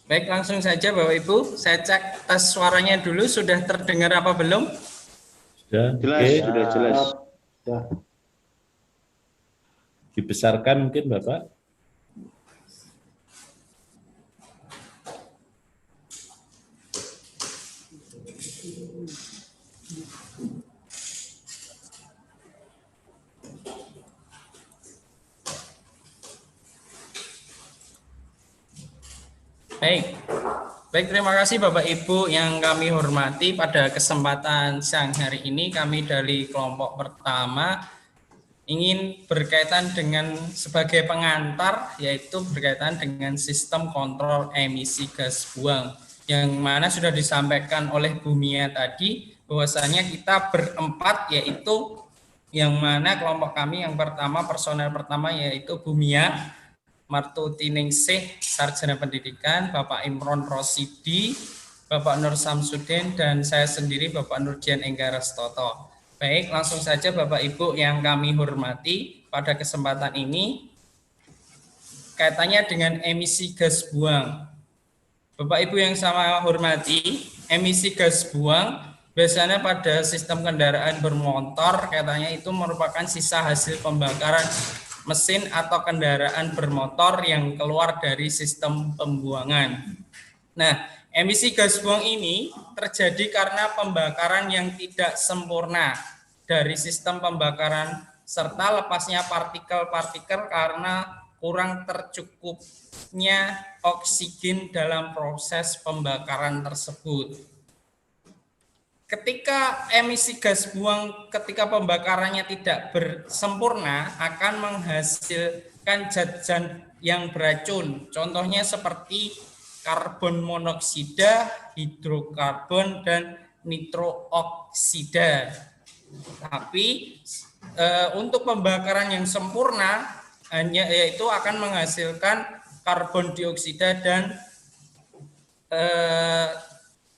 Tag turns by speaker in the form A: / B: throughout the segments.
A: Baik, langsung saja Bapak Ibu, saya cek tes suaranya dulu, sudah terdengar apa belum?
B: Sudah,
C: Jelas, sudah jelas.
D: Ya.
B: Dibesarkan mungkin Bapak.
A: Baik, terima kasih Bapak Ibu yang kami hormati. Pada kesempatan siang hari ini kami dari kelompok pertama ingin berkaitan dengan sebagai pengantar, yaitu berkaitan dengan sistem kontrol emisi gas buang, yang mana sudah disampaikan oleh Bu Mia tadi bahwasanya kita berempat, yaitu yang mana kelompok kami yang pertama, personel pertama yaitu Bu Mia Martuti Ningsih, Sarjana Pendidikan, Bapak Imron Rosidi, Bapak Nur Samsudin, dan saya sendiri Bapak Nurdian Enggarastoto. Baik, langsung saja Bapak Ibu yang kami hormati, pada kesempatan ini kaitannya dengan emisi gas buang. Bapak Ibu yang sama hormati, emisi gas buang biasanya pada sistem kendaraan bermotor katanya itu merupakan sisa hasil pembakaran mesin atau kendaraan bermotor yang keluar dari sistem pembuangan. Nah, emisi gas buang ini terjadi karena pembakaran yang tidak sempurna dari sistem pembakaran serta lepasnya partikel-partikel karena kurang tercukupnya oksigen dalam proses pembakaran tersebut. Ketika emisi gas buang ketika pembakarannya tidak bersempurna akan menghasilkan zat-zat yang beracun. Contohnya seperti karbon monoksida, hidrokarbon, dan nitrooksida. Tapi untuk pembakaran yang sempurna hanya yaitu akan menghasilkan karbon dioksida dan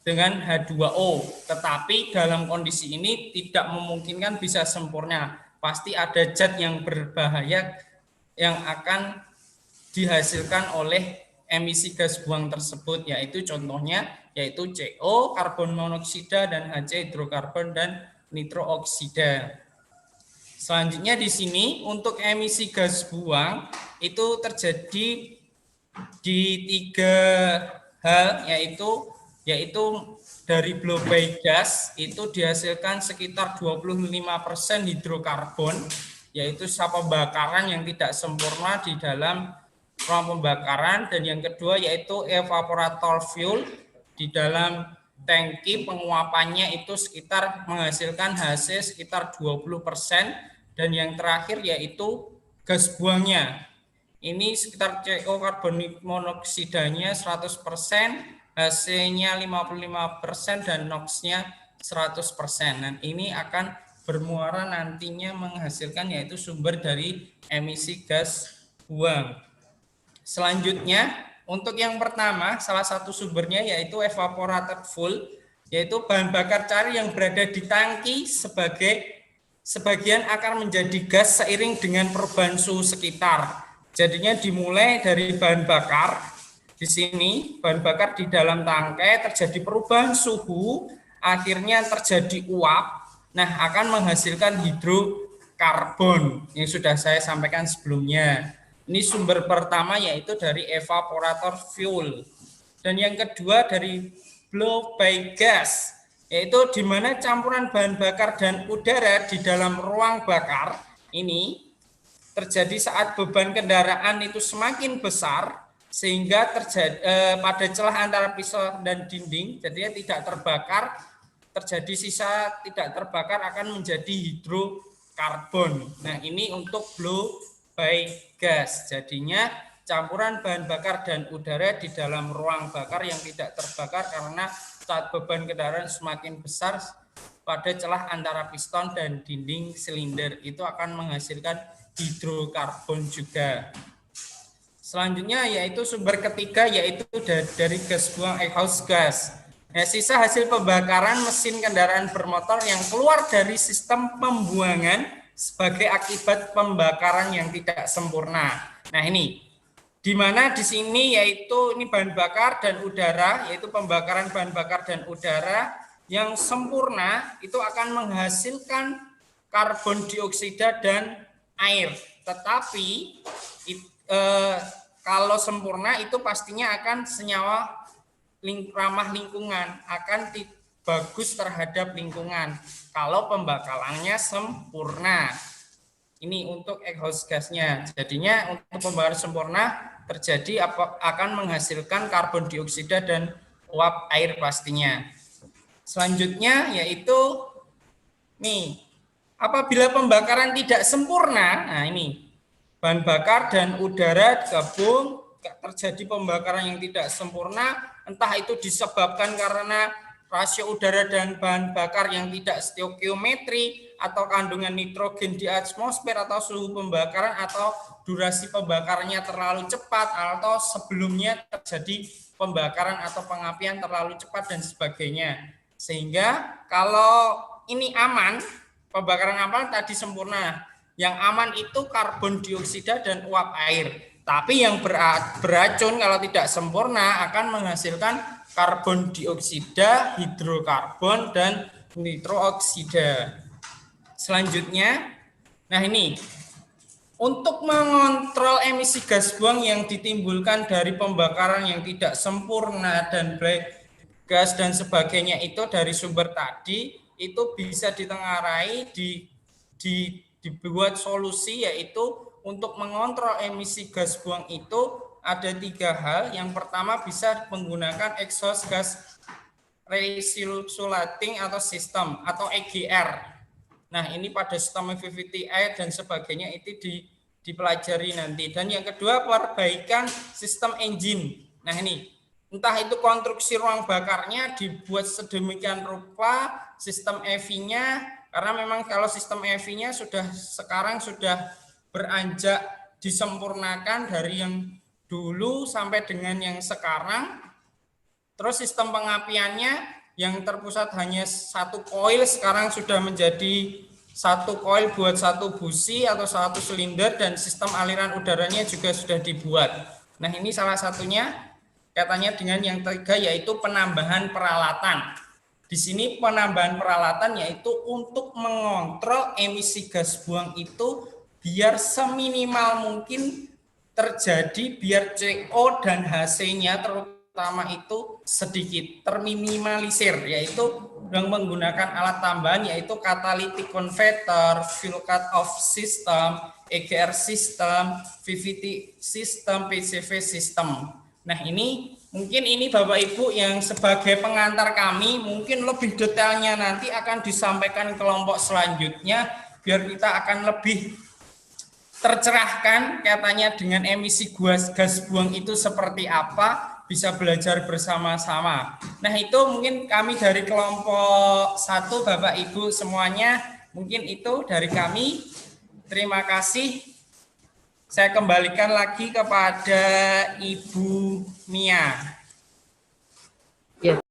A: dengan H2O, tetapi dalam kondisi ini tidak memungkinkan bisa sempurna. Pasti ada zat yang berbahaya yang akan dihasilkan oleh emisi gas buang tersebut, yaitu contohnya yaitu CO, karbon monoksida, dan HC, hidrokarbon, dan nitrooksida. Selanjutnya di sini untuk emisi gas buang itu terjadi di 3 hal, yaitu dari blow-by gas itu dihasilkan sekitar 25% hidrokarbon, yaitu sisa pembakaran yang tidak sempurna di dalam ruang pembakaran, dan yang kedua yaitu evaporator fuel di dalam tangki penguapannya itu sekitar menghasilkan HC sekitar 20%, dan yang terakhir yaitu gas buangnya. Ini sekitar CO karbon monoksidanya 100%, HC-nya 55%, dan NOx-nya 100%. Dan ini akan bermuara nantinya menghasilkan yaitu sumber dari emisi gas buang. Selanjutnya, untuk yang pertama, salah satu sumbernya yaitu evaporated fuel, yaitu bahan bakar cair yang berada di tangki sebagian akan menjadi gas seiring dengan perubahan suhu sekitar. Jadinya dimulai dari bahan bakar. Di sini bahan bakar di dalam tangkai terjadi perubahan suhu, akhirnya terjadi uap. Nah, akan menghasilkan hidrokarbon yang sudah saya sampaikan sebelumnya. Ini sumber pertama yaitu dari evaporator fuel. Dan yang kedua dari blow-by gas, yaitu di mana campuran bahan bakar dan udara di dalam ruang bakar ini terjadi saat beban kendaraan itu semakin besar, sehingga terjadi pada celah antara pisau dan dinding, jadinya tidak terbakar, terjadi sisa tidak terbakar akan menjadi hidrokarbon. Nah, ini untuk blow-by gas, jadinya campuran bahan bakar dan udara di dalam ruang bakar yang tidak terbakar karena saat beban kendaraan semakin besar pada celah antara piston dan dinding silinder itu akan menghasilkan hidrokarbon juga. Selanjutnya yaitu sumber ketiga yaitu dari gas buang exhaust gas. Nah, sisa hasil pembakaran mesin kendaraan bermotor yang keluar dari sistem pembuangan sebagai akibat pembakaran yang tidak sempurna. Nah, ini di mana di sini yaitu ini bahan bakar dan udara, yaitu pembakaran bahan bakar dan udara yang sempurna itu akan menghasilkan karbon dioksida dan air. Tetapi kalau sempurna itu pastinya akan senyawa ramah lingkungan, akan bagus terhadap lingkungan kalau pembakarannya sempurna. Ini untuk exhaust gasnya. Jadinya untuk pembakaran sempurna terjadi akan menghasilkan karbon dioksida dan uap air pastinya. Selanjutnya yaitu nih, apabila pembakaran tidak sempurna, nah ini bahan bakar dan udara gabung terjadi pembakaran yang tidak sempurna, entah itu disebabkan karena rasio udara dan bahan bakar yang tidak stoikiometri atau kandungan nitrogen di atmosfer atau suhu pembakaran atau durasi pembakarannya terlalu cepat atau sebelumnya terjadi pembakaran atau pengapian terlalu cepat dan sebagainya. Sehingga kalau ini aman, pembakaran aman tadi sempurna. Yang aman itu karbon dioksida dan uap air. Tapi yang beracun kalau tidak sempurna akan menghasilkan karbon dioksida, hidrokarbon, dan nitrooksida. Selanjutnya, nah ini untuk mengontrol emisi gas buang yang ditimbulkan dari pembakaran yang tidak sempurna dan black gas dan sebagainya itu dari sumber tadi itu bisa ditengarai dibuat solusi, yaitu untuk mengontrol emisi gas buang itu ada 3 hal. Yang pertama bisa menggunakan exhaust gas recirculating atau sistem atau EGR. Nah, ini pada sistem VVTi dan sebagainya itu dipelajari nanti. Dan yang kedua perbaikan sistem engine. Nah, ini entah itu konstruksi ruang bakarnya dibuat sedemikian rupa, sistem EV-nya, karena memang kalau sistem EV-nya sekarang sudah beranjak disempurnakan dari yang dulu sampai dengan yang sekarang. Terus sistem pengapiannya yang terpusat hanya satu koil sekarang sudah menjadi satu koil buat satu busi atau satu silinder, dan sistem aliran udaranya juga sudah dibuat. Nah, ini salah satunya katanya dengan yang ketiga yaitu penambahan peralatan. Di sini penambahan peralatan yaitu untuk mengontrol emisi gas buang itu biar seminimal mungkin terjadi, biar CO dan HC-nya terutama itu sedikit terminimalisir, yaitu dengan menggunakan alat tambahan yaitu catalytic converter, fuel cut-off system, EGR system, VVT system, PCV system. Nah, ini mungkin ini Bapak Ibu yang sebagai pengantar kami, mungkin lebih detailnya nanti akan disampaikan kelompok selanjutnya biar kita akan lebih tercerahkan katanya dengan emisi gas buang itu seperti apa, bisa belajar bersama-sama. Nah, itu mungkin kami dari kelompok 1 Bapak Ibu semuanya, mungkin itu dari kami. Terima kasih. Saya kembalikan lagi kepada Ibu Mia.